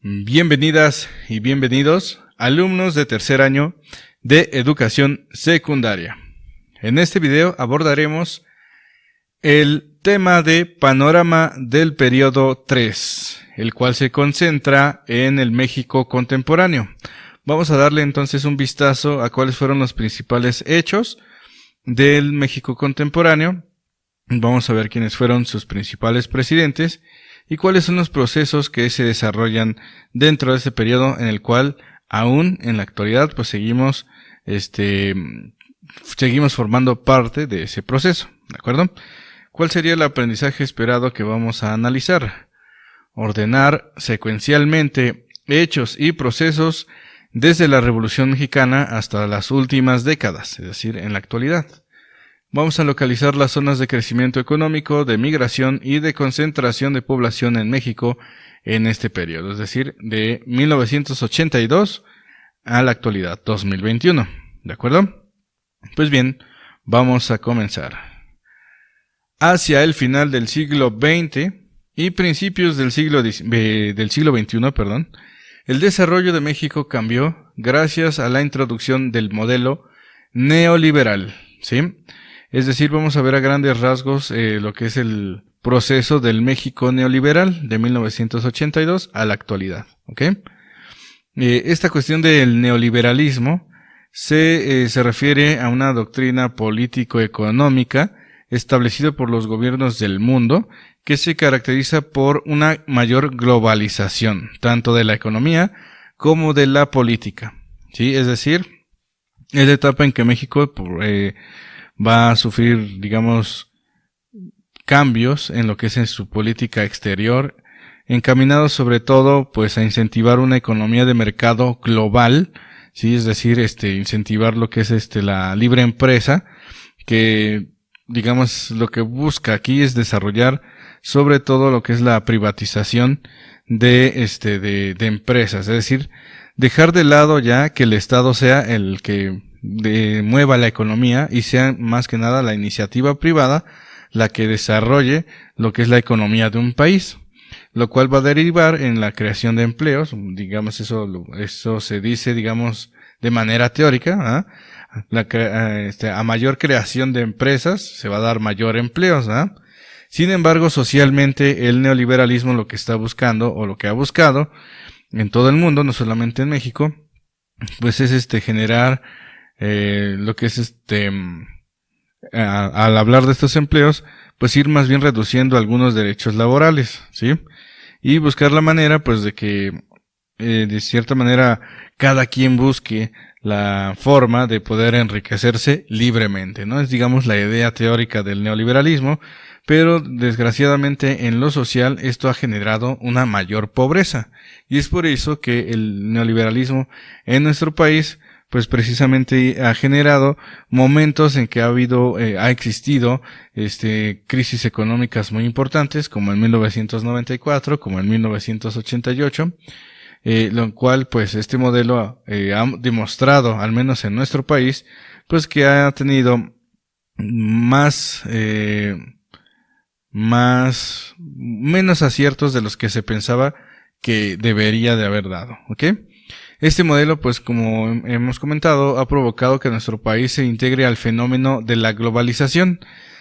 Bienvenidas y bienvenidos, alumnos de tercer año de educación secundaria. En este video abordaremos el tema de panorama del periodo 3, el cual se concentra en el México contemporáneo. Vamos a darle entonces un vistazo a cuáles fueron los principales hechos del México contemporáneo. Vamos a ver quiénes fueron sus principales presidentes y cuáles son los procesos que se desarrollan dentro de este periodo, en el cual aún en la actualidad pues seguimos formando parte de ese proceso, ¿de acuerdo? ¿Cuál sería el aprendizaje esperado que vamos a analizar? Ordenar secuencialmente hechos y procesos desde la Revolución Mexicana hasta las últimas décadas, es decir, en la actualidad. Vamos a localizar las zonas de crecimiento económico, de migración y de concentración de población en México en este periodo, es decir, de 1982 a la actualidad, 2021, ¿de acuerdo? Pues bien, vamos a comenzar. Hacia el final del siglo XX y principios del siglo XXI, el desarrollo de México cambió gracias a la introducción del modelo neoliberal, ¿sí? Es decir, vamos a ver a grandes rasgos lo que es el proceso del México neoliberal de 1982 a la actualidad, ¿ok? Esta cuestión del neoliberalismo se refiere a una doctrina político-económica establecida por los gobiernos del mundo que se caracteriza por una mayor globalización, tanto de la economía como de la política, ¿sí? Es decir, es la etapa en que México va a sufrir, digamos, cambios en lo que es en su política exterior, encaminados sobre todo, pues, a incentivar una economía de mercado global, sí, es decir, incentivar lo que es la libre empresa, que, digamos, lo que busca aquí es desarrollar sobre todo lo que es la privatización de empresas, es decir, dejar de lado ya que el Estado sea el que mueva la economía y sea más que nada la iniciativa privada la que desarrolle lo que es la economía de un país, lo cual va a derivar en la creación de empleos, digamos eso se dice, digamos, de manera teórica, a mayor creación de empresas se va a dar mayor empleos, Sin embargo, socialmente el neoliberalismo lo que está buscando o lo que ha buscado en todo el mundo, no solamente en México, pues es generar lo que es al hablar de estos empleos, pues ir más bien reduciendo algunos derechos laborales, ¿sí? Y buscar la manera, pues, de que de cierta manera cada quien busque la forma de poder enriquecerse libremente, ¿no? Es, digamos, la idea teórica del neoliberalismo, pero desgraciadamente en lo social esto ha generado una mayor pobreza, y es por eso que el neoliberalismo en nuestro país pues precisamente ha generado momentos en que ha existido crisis económicas muy importantes, como en 1994, como en 1988, lo cual pues este modelo ha demostrado, al menos en nuestro país, pues que ha tenido menos aciertos de los que se pensaba que debería de haber dado, ¿ok? Este modelo, pues como hemos comentado, ha provocado que nuestro país se integre al fenómeno de la globalización,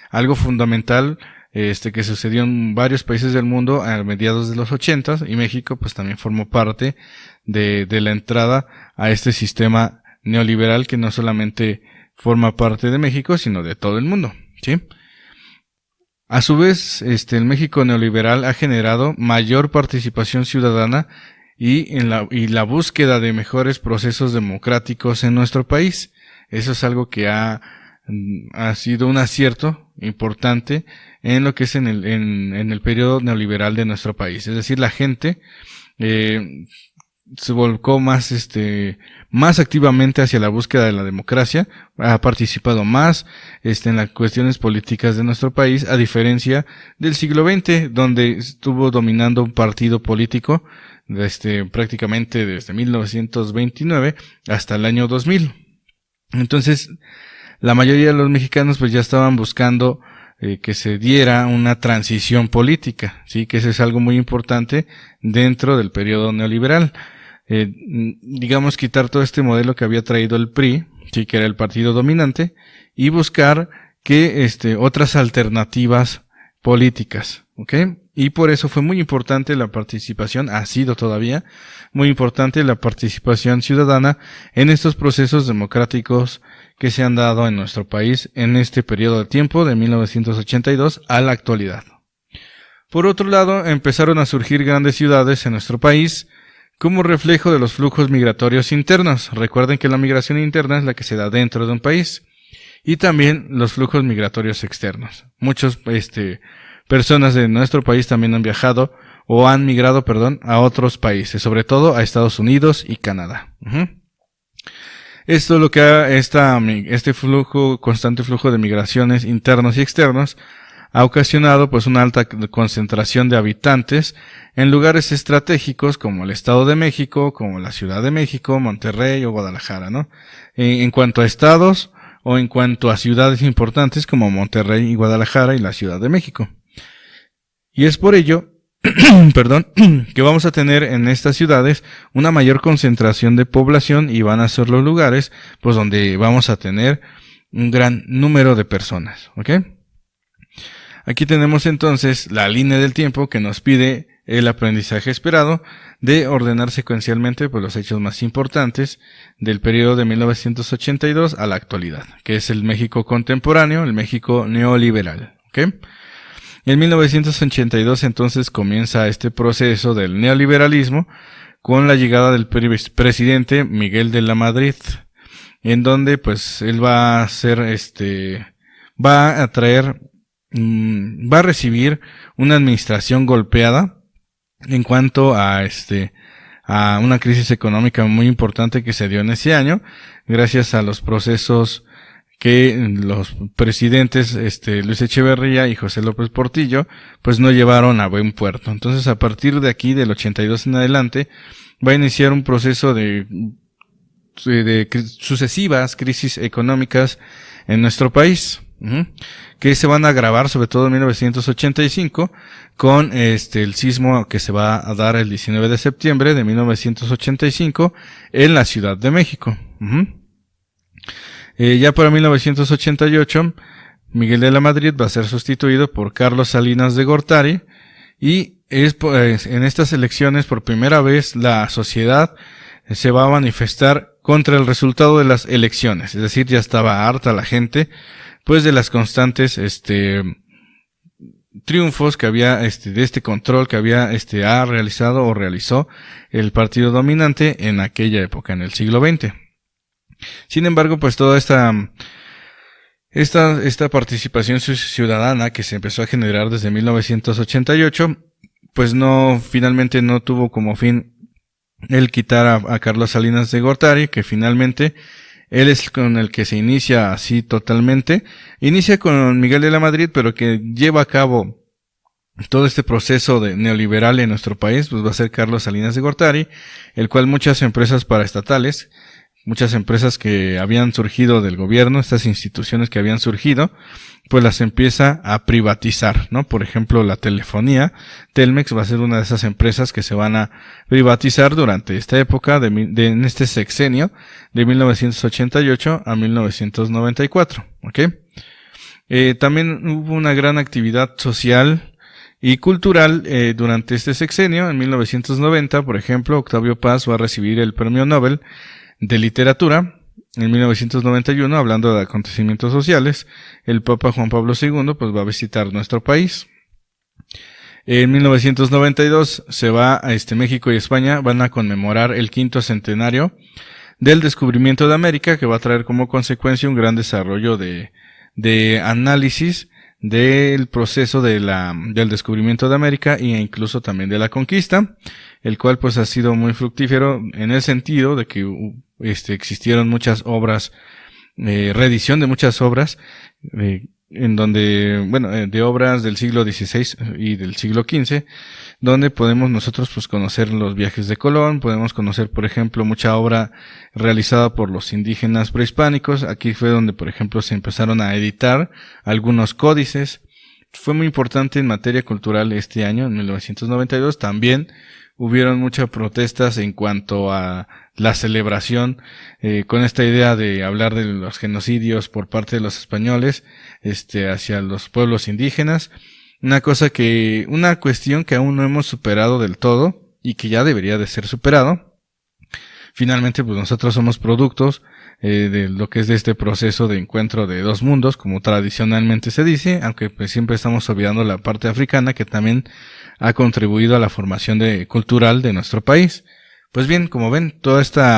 algo fundamental que sucedió en varios países del mundo a mediados de los 80, y México pues también formó parte de la entrada a este sistema neoliberal que no solamente forma parte de México, sino de todo el mundo, ¿sí? A su vez, el México neoliberal ha generado mayor participación ciudadana y la búsqueda de mejores procesos democráticos en nuestro país. Eso es algo que ha sido un acierto importante en lo que es en el periodo neoliberal de nuestro país. Es decir, la gente se volcó más activamente hacia la búsqueda de la democracia, ha participado más en las cuestiones políticas de nuestro país, a diferencia del siglo XX, donde estuvo dominando un partido político prácticamente desde 1929 hasta el año 2000. Entonces, la mayoría de los mexicanos pues ya estaban buscando que se diera una transición política, sí, que eso es algo muy importante dentro del periodo neoliberal. Digamos, quitar todo este modelo que había traído el PRI, sí, que era el partido dominante, y buscar que otras alternativas políticas, ¿ok? Y por eso fue muy importante la participación, ha sido todavía muy importante la participación ciudadana en estos procesos democráticos que se han dado en nuestro país en este periodo de tiempo de 1982 a la actualidad. Por otro lado, empezaron a surgir grandes ciudades en nuestro país como reflejo de los flujos migratorios internos. Recuerden que la migración interna es la que se da dentro de un país. Y también los flujos migratorios externos. Muchas personas de nuestro país también han viajado o han migrado, a otros países, sobre todo a Estados Unidos y Canadá. Esto es lo que este constante flujo de migraciones internos y externos ha ocasionado pues una alta concentración de habitantes en lugares estratégicos como el Estado de México, como la Ciudad de México, Monterrey o Guadalajara, ¿no? En cuanto a estados o en cuanto a ciudades importantes como Monterrey y Guadalajara y la Ciudad de México. Y es por ello, que vamos a tener en estas ciudades una mayor concentración de población y van a ser los lugares pues donde vamos a tener un gran número de personas, ¿ok? Aquí tenemos entonces la línea del tiempo que nos pide el aprendizaje esperado de ordenar secuencialmente pues, los hechos más importantes del periodo de 1982 a la actualidad, que es el México contemporáneo, el México neoliberal, ¿ok? En 1982 entonces comienza este proceso del neoliberalismo con la llegada del presidente Miguel de la Madrid, en donde pues él va a hacer va a recibir una administración golpeada en cuanto a una crisis económica muy importante que se dio en ese año, gracias a los procesos que los presidentes Luis Echeverría y José López Portillo pues no llevaron a buen puerto. Entonces, a partir de aquí, del 82 en adelante, va a iniciar un proceso de sucesivas crisis económicas en nuestro país, que se van a agravar sobre todo en 1985 con el sismo que se va a dar el 19 de septiembre de 1985 en la Ciudad de México. Ya para 1988, Miguel de la Madrid va a ser sustituido por Carlos Salinas de Gortari y en estas elecciones por primera vez la sociedad se va a manifestar contra el resultado de las elecciones, es decir, ya estaba harta la gente pues de las constantes triunfos que había de este control que había ha realizado o realizó el partido dominante en aquella época, en el siglo XX. Sin embargo, pues toda esta participación ciudadana que se empezó a generar desde 1988, pues finalmente no tuvo como fin el quitar a Carlos Salinas de Gortari, que finalmente él es con el que se inicia así totalmente. Inicia con Miguel de la Madrid, pero que lleva a cabo todo este proceso de neoliberal en nuestro país, pues va a ser Carlos Salinas de Gortari, el cual muchas empresas paraestatales, muchas empresas que habían surgido del gobierno, estas instituciones que habían surgido, pues las empieza a privatizar, ¿no? Por ejemplo, la telefonía, Telmex va a ser una de esas empresas que se van a privatizar durante esta época, en este sexenio, de 1988 a 1994, ¿ok? También hubo una gran actividad social y cultural durante este sexenio. En 1990, por ejemplo, Octavio Paz va a recibir el Premio Nobel de Literatura. En 1991, hablando de acontecimientos sociales, el Papa Juan Pablo II pues va a visitar nuestro país. En 1992 se va a México y España van a conmemorar el 5º centenario del descubrimiento de América, que va a traer como consecuencia un gran desarrollo de análisis del proceso del descubrimiento de América e incluso también de la conquista, el cual pues ha sido muy fructífero en el sentido de que existieron muchas obras, reedición de muchas obras, en donde, de obras del siglo XVI y del siglo XV, donde podemos nosotros pues conocer los viajes de Colón, podemos conocer, por ejemplo, mucha obra realizada por los indígenas prehispánicos. Aquí fue donde, por ejemplo, se empezaron a editar algunos códices fue muy importante en materia cultural este año, en 1992. También hubieron muchas protestas en cuanto a la celebración, con esta idea de hablar de los genocidios por parte de los españoles, hacia los pueblos indígenas. Una cuestión que aún no hemos superado del todo y que ya debería de ser superado. Finalmente, pues nosotros somos productos de lo que es de este proceso de encuentro de dos mundos, como tradicionalmente se dice, aunque pues siempre estamos olvidando la parte africana, que también ha contribuido a la formación cultural de nuestro país. Pues bien, como ven, toda estos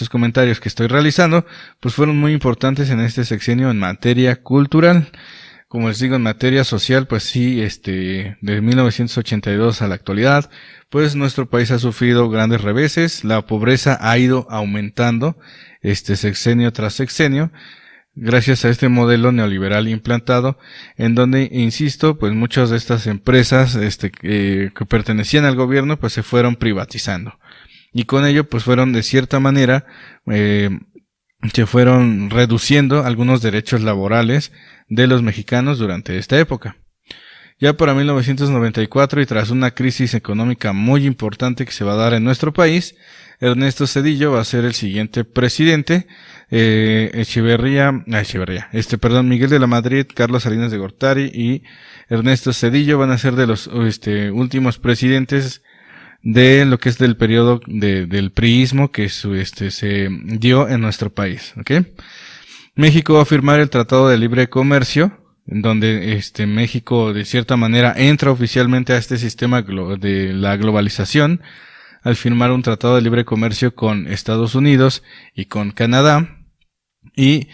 comentarios que estoy realizando, pues fueron muy importantes en este sexenio en materia cultural. Como les digo, en materia social, pues sí, de 1982 a la actualidad, pues nuestro país ha sufrido grandes reveses, la pobreza ha ido aumentando, sexenio tras sexenio, gracias a este modelo neoliberal implantado, en donde, insisto, pues muchas de estas empresas, que pertenecían al gobierno, pues se fueron privatizando. Y con ello, pues fueron de cierta manera, se fueron reduciendo algunos derechos laborales de los mexicanos durante esta época. Ya para 1994, y tras una crisis económica muy importante que se va a dar en nuestro país, Ernesto Zedillo va a ser el siguiente presidente. Miguel de la Madrid, Carlos Salinas de Gortari y Ernesto Zedillo van a ser de los últimos presidentes de lo que es del periodo del priismo que se dio en nuestro país, ¿ok? México va a firmar el Tratado de Libre Comercio, en donde México de cierta manera entra oficialmente a este sistema de la globalización al firmar un Tratado de Libre Comercio con Estados Unidos y con Canadá, y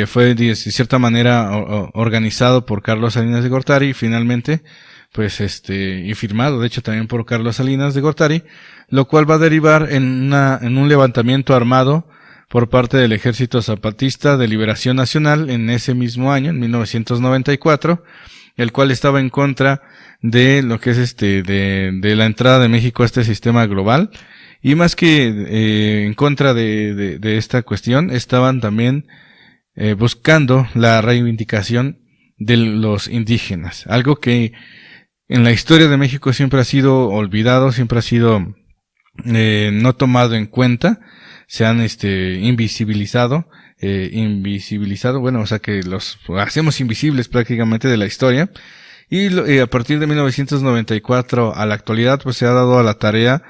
fue de cierta manera organizado por Carlos Salinas de Gortari y finalmente pues y firmado de hecho también por Carlos Salinas de Gortari, lo cual va a derivar en un levantamiento armado por parte del Ejército Zapatista de Liberación Nacional en ese mismo año, en 1994, el cual estaba en contra de lo que es de la entrada de México a este sistema global, y más que en contra de esta cuestión, estaban también buscando la reivindicación de los indígenas, algo que en la historia de México siempre ha sido olvidado, siempre ha sido no tomado en cuenta. Se han invisibilizado, bueno, o sea que los hacemos invisibles prácticamente de la historia, y a partir de 1994 a la actualidad pues se ha dado a la tarea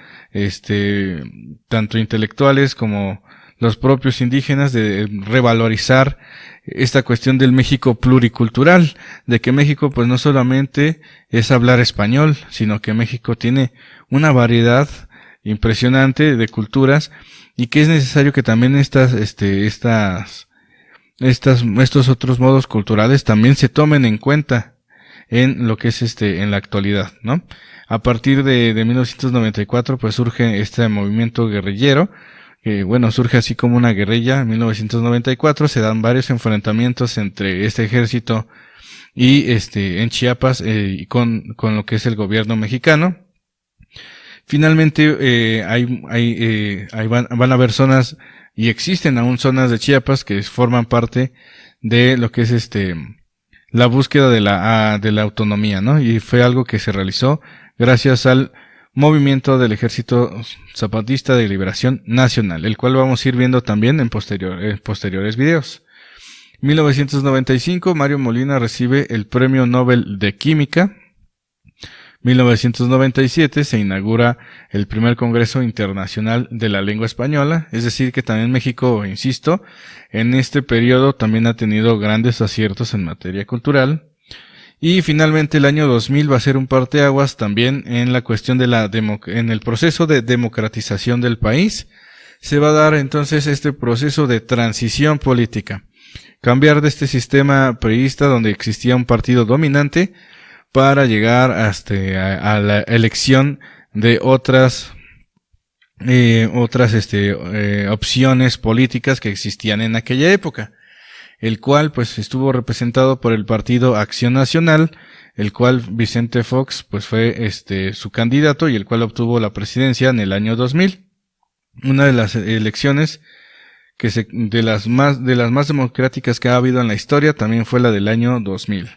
tanto intelectuales como los propios indígenas de revalorizar esta cuestión del México pluricultural, de que México pues no solamente es hablar español, sino que México tiene una variedad impresionante de culturas, y que es necesario que también estos otros modos culturales también se tomen en cuenta en lo que es en la actualidad, ¿no? A partir de 1994 pues surge este movimiento guerrillero, que bueno, surge así como una guerrilla. En 1994 se dan varios enfrentamientos entre este ejército y en Chiapas y con lo que es el gobierno mexicano. Finalmente van a haber zonas, y existen aún zonas de Chiapas que forman parte de lo que es la búsqueda de la autonomía, ¿no? Y fue algo que se realizó gracias al movimiento del Ejército Zapatista de Liberación Nacional, el cual vamos a ir viendo también en posteriores videos. 1995, Mario Molina recibe el Premio Nobel de Química. 1997 se inaugura el primer Congreso Internacional de la Lengua Española, es decir que también México, insisto, en este periodo también ha tenido grandes aciertos en materia cultural. Y finalmente el año 2000 va a ser un parteaguas también en la cuestión de en el proceso de democratización del país. Se va a dar entonces este proceso de transición política, cambiar de este sistema priista donde existía un partido dominante para llegar a la elección de otras opciones políticas que existían en aquella época, el cual pues estuvo representado por el partido Acción Nacional, el cual Vicente Fox pues fue su candidato y el cual obtuvo la presidencia en el año 2000. Una de las elecciones de las más democráticas que ha habido en la historia, también fue la del año 2000.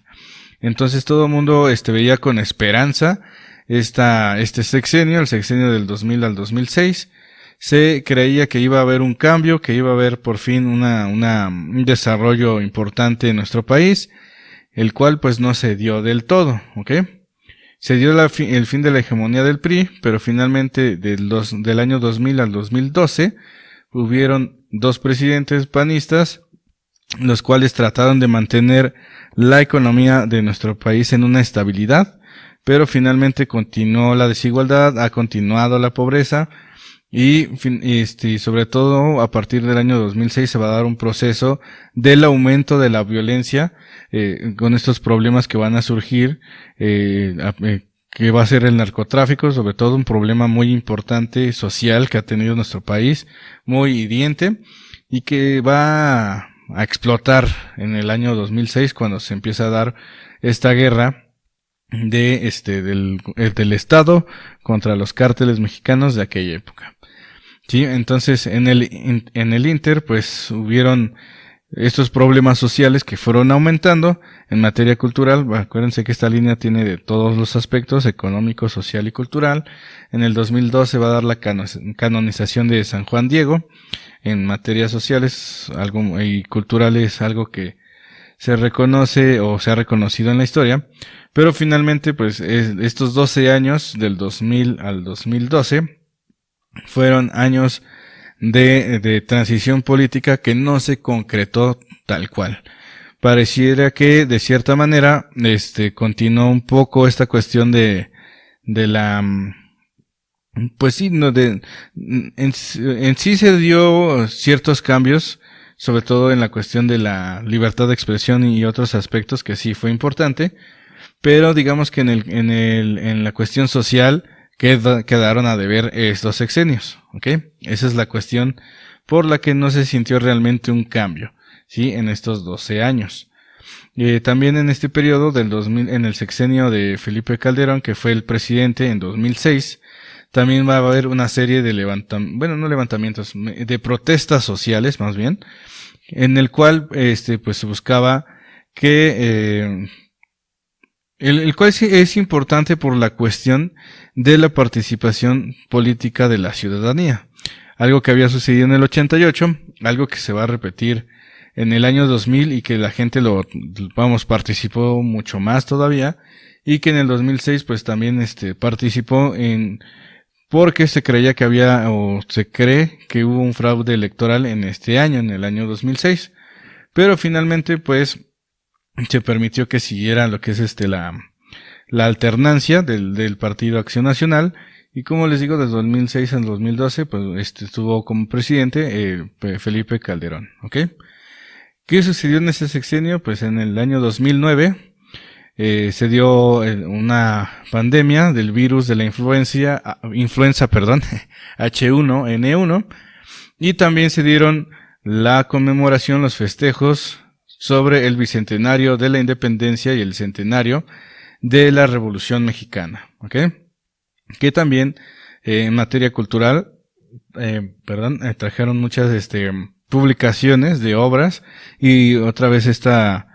Entonces todo el mundo veía con esperanza este sexenio, el sexenio del 2000 al 2006. Se creía que iba a haber un cambio, que iba a haber por fin un desarrollo importante en nuestro país, el cual pues no se dio del todo, ¿ok? Se dio el fin de la hegemonía del PRI, pero finalmente del año 2000 al 2012 hubieron dos presidentes panistas, los cuales trataron de mantener la economía de nuestro país en una estabilidad, pero finalmente continuó la desigualdad, ha continuado la pobreza y sobre todo a partir del año 2006 se va a dar un proceso del aumento de la violencia con estos problemas que van a surgir, que va a ser el narcotráfico, sobre todo un problema muy importante social que ha tenido nuestro país, muy hiriente y que va a explotar en el año 2006 cuando se empieza a dar esta guerra del Estado contra los cárteles mexicanos de aquella época. Sí, entonces en el Inter pues hubieron estos problemas sociales que fueron aumentando en materia cultural. Acuérdense que esta línea tiene de todos los aspectos, económico, social y cultural. En el 2012 va a dar la canonización de San Juan Diego. En materias sociales y culturales, algo que se reconoce o se ha reconocido en la historia. Pero finalmente pues estos 12 años del 2000 al 2012 fueron años de transición política que no se concretó tal cual. Pareciera que de cierta manera continuó un poco esta cuestión de la pues sí, no en sí se dio ciertos cambios, sobre todo en la cuestión de la libertad de expresión y otros aspectos que sí fue importante, pero digamos que en la cuestión social quedaron a deber estos sexenios, ¿ok? Esa es la cuestión por la que no se sintió realmente un cambio, ¿sí? En estos 12 años. También en este periodo del 2000, en el sexenio de Felipe Calderón, que fue el presidente en 2006, también va a haber una serie de de protestas sociales, más bien, en el cual, pues se buscaba que, el cual es importante por la cuestión de la participación política de la ciudadanía. Algo que había sucedido en el 88, algo que se va a repetir en el año 2000 y que la gente participó mucho más todavía, y que en el 2006 pues también participó porque se creía que se cree que hubo un fraude electoral en este año, en el año 2006, pero finalmente pues se permitió que siguiera lo que es la alternancia del Partido Acción Nacional, y como les digo, desde 2006 al 2012 pues estuvo como presidente Felipe Calderón, ¿ok? ¿Qué sucedió en ese sexenio? Pues en el año 2009 se dio una pandemia del virus de la influenza, H1N1, y también se dieron la conmemoración, los festejos sobre el bicentenario de la independencia y el centenario de la Revolución Mexicana, ¿ok? Que también en materia cultural, trajeron muchas publicaciones de obras, y otra vez esta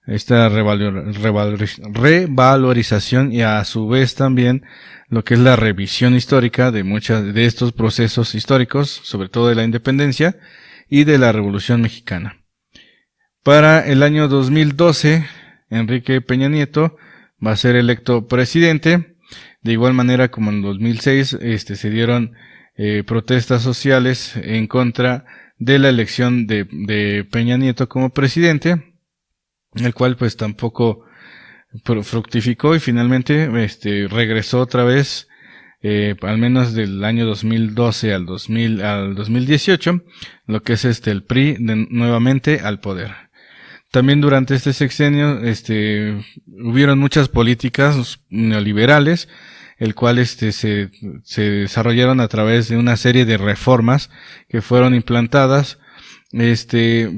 revalorización, y a su vez también lo que es la revisión histórica de muchos de estos procesos históricos, sobre todo de la independencia y de la Revolución Mexicana. Para el año 2012, Enrique Peña Nieto va a ser electo presidente. De igual manera como en 2006 se dieron protestas sociales en contra de la elección de Peña Nieto como presidente, el cual pues tampoco fructificó, y finalmente regresó otra vez, al menos del año 2012 al 2018, lo que es el PRI nuevamente al poder. También durante este sexenio hubieron muchas políticas neoliberales, el cual se desarrollaron a través de una serie de reformas que fueron implantadas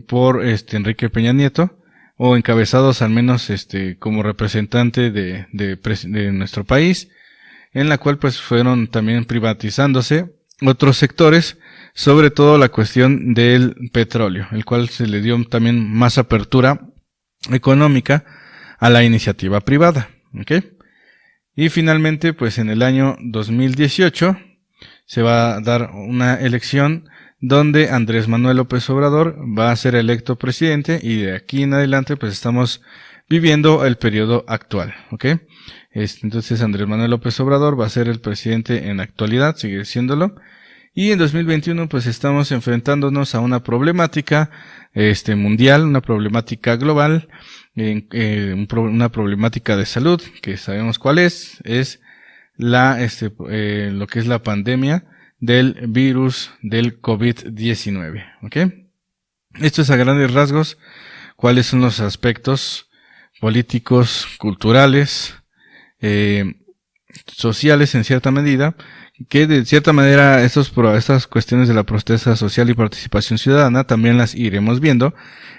por Enrique Peña Nieto, o encabezados al menos como representante de nuestro país, en la cual pues fueron también privatizándose otros sectores, sobre todo la cuestión del petróleo, el cual se le dio también más apertura económica a la iniciativa privada. ¿Okay? Y finalmente, pues en el año 2018 se va a dar una elección donde Andrés Manuel López Obrador va a ser electo presidente, y de aquí en adelante pues estamos viviendo el periodo actual. ¿Okay? Entonces Andrés Manuel López Obrador va a ser el presidente en la actualidad, sigue siéndolo. Y en 2021 pues estamos enfrentándonos a una problemática mundial, una problemática global, una problemática de salud, que sabemos cuál es lo que es la pandemia del virus del COVID-19. ¿Okay? Esto es a grandes rasgos cuáles son los aspectos políticos, culturales, sociales en cierta medida, que de cierta manera estas cuestiones de la protesta social y participación ciudadana también las iremos viendo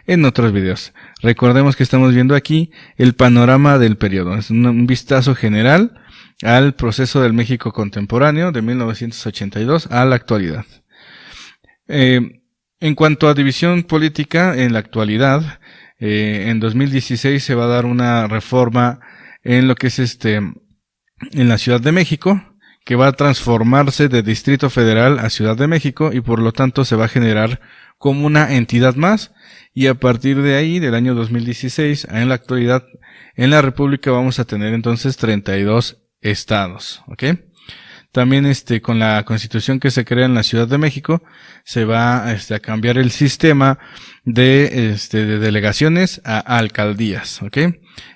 en otros videos. Recordemos que estamos viendo aquí el panorama del periodo, es un vistazo general al proceso del México contemporáneo de 1982 a la actualidad. En cuanto a división política en la actualidad, en 2016 se va a dar una reforma en lo que es en la Ciudad de México, que va a transformarse de Distrito Federal a Ciudad de México, y por lo tanto se va a generar como una entidad más, y a partir de ahí, del año 2016, en la actualidad, en la República vamos a tener entonces 32 estados. ¿Ok? También con la constitución que se crea en la Ciudad de México, se va a cambiar el sistema de delegaciones a alcaldías. ¿Ok?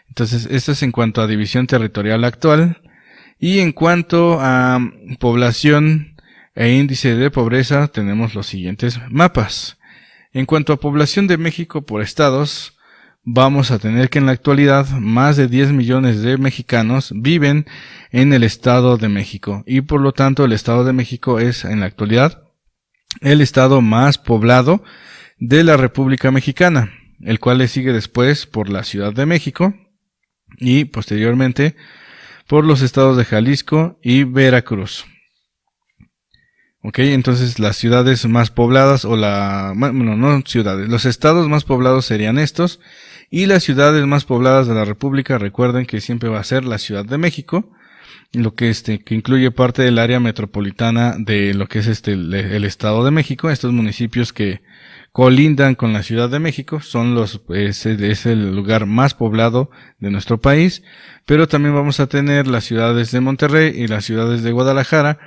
Entonces, esto es en cuanto a división territorial actual. Y en cuanto a población e índice de pobreza, tenemos los siguientes mapas. En cuanto a población de México por estados, vamos a tener que en la actualidad más de 10 millones de mexicanos viven en el Estado de México, y por lo tanto el Estado de México es en la actualidad el estado más poblado de la República Mexicana, el cual le sigue después por la Ciudad de México y posteriormente por los estados de Jalisco y Veracruz. Ok, entonces las ciudades más pobladas, los estados más poblados serían estos, y las ciudades más pobladas de la República, recuerden que siempre va a ser la Ciudad de México, lo que que incluye parte del área metropolitana de lo que es el Estado de México. Estos municipios que colindan con la Ciudad de México son es el lugar más poblado de nuestro país, pero también vamos a tener las ciudades de Monterrey y las ciudades de Guadalajara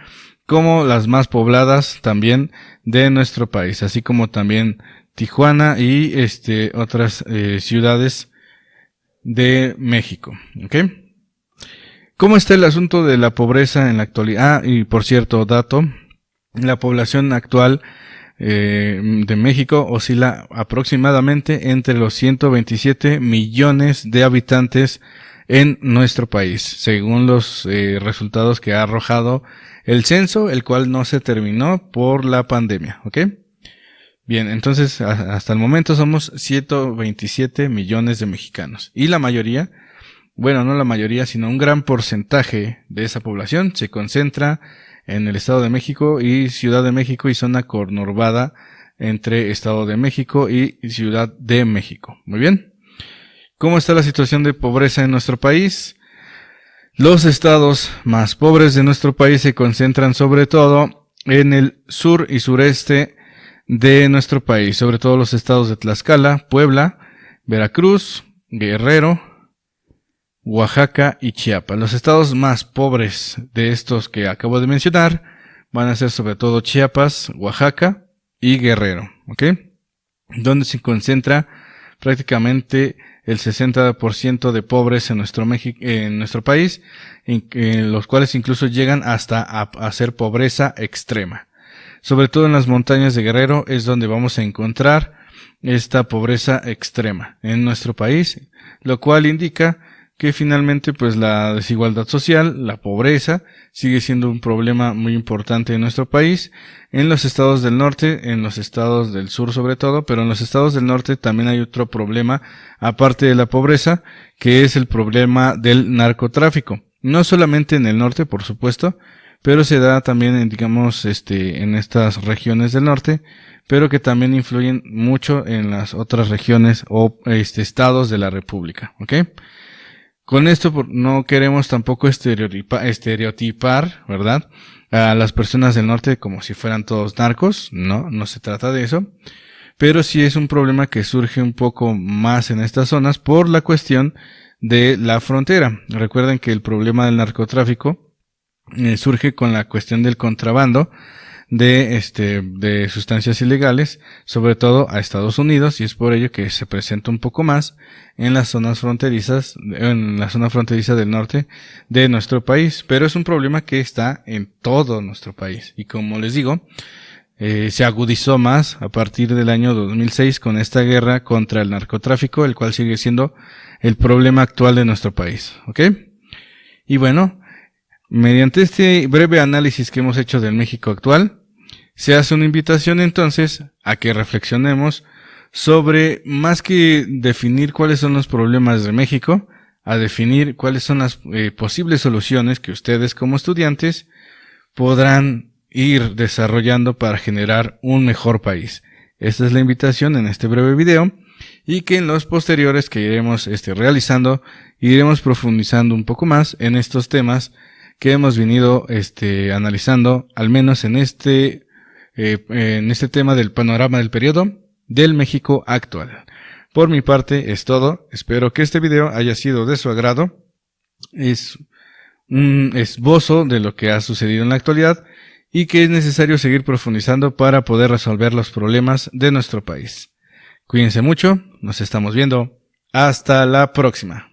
como las más pobladas también de nuestro país, así como también Tijuana y otras ciudades de México. ¿Okay? ¿Cómo está el asunto de la pobreza en la actualidad? Y por cierto, dato, la población actual de México oscila aproximadamente entre los 127 millones de habitantes en nuestro país, según los resultados que ha arrojado el censo, el cual no se terminó por la pandemia. ¿Ok? Bien, entonces hasta el momento somos 127 millones de mexicanos, y la mayoría, bueno, no la mayoría, sino un gran porcentaje de esa población se concentra en el Estado de México y Ciudad de México y zona conurbada entre Estado de México y Ciudad de México. Muy bien. ¿Cómo está la situación de pobreza en nuestro país? Los estados más pobres de nuestro país se concentran sobre todo en el sur y sureste de nuestro país, sobre todo los estados de Tlaxcala, Puebla, Veracruz, Guerrero, Oaxaca y Chiapas. Los estados más pobres de estos que acabo de mencionar van a ser sobre todo Chiapas, Oaxaca y Guerrero, ¿ok? Donde se concentra prácticamente el 60% de pobres en nuestro país, en los cuales incluso llegan hasta a ser pobreza extrema. Sobre todo en las montañas de Guerrero es donde vamos a encontrar esta pobreza extrema en nuestro país, lo cual indica que finalmente pues la desigualdad social, la pobreza, sigue siendo un problema muy importante en nuestro país, en los estados del norte, en los estados del sur sobre todo, pero en los estados del norte también hay otro problema, aparte de la pobreza, que es el problema del narcotráfico. No solamente en el norte, por supuesto, pero se da también en estas regiones del norte, pero que también influyen mucho en las otras regiones o estados de la República, ¿ok? Con esto no queremos tampoco estereotipar, ¿verdad?, a las personas del norte como si fueran todos narcos. No se trata de eso, pero sí es un problema que surge un poco más en estas zonas por la cuestión de la frontera. Recuerden que el problema del narcotráfico surge con la cuestión del contrabando de sustancias ilegales, sobre todo a Estados Unidos, y es por ello que se presenta un poco más en las zonas fronterizas, en la zona fronteriza del norte de nuestro país, pero es un problema que está en todo nuestro país, y como les digo, se agudizó más a partir del año 2006 con esta guerra contra el narcotráfico, el cual sigue siendo el problema actual de nuestro país, ¿ok? Y bueno, mediante este breve análisis que hemos hecho del México actual, se hace una invitación entonces a que reflexionemos sobre, más que definir cuáles son los problemas de México, a definir cuáles son las posibles soluciones que ustedes como estudiantes podrán ir desarrollando para generar un mejor país. Esta es la invitación en este breve video, y que en los posteriores que iremos realizando, iremos profundizando un poco más en estos temas que hemos venido analizando, al menos en este tema del panorama del periodo del México actual. Por mi parte es todo. Espero que este video haya sido de su agrado. Es un esbozo de lo que ha sucedido en la actualidad y que es necesario seguir profundizando para poder resolver los problemas de nuestro país. Cuídense mucho, nos estamos viendo. Hasta la próxima.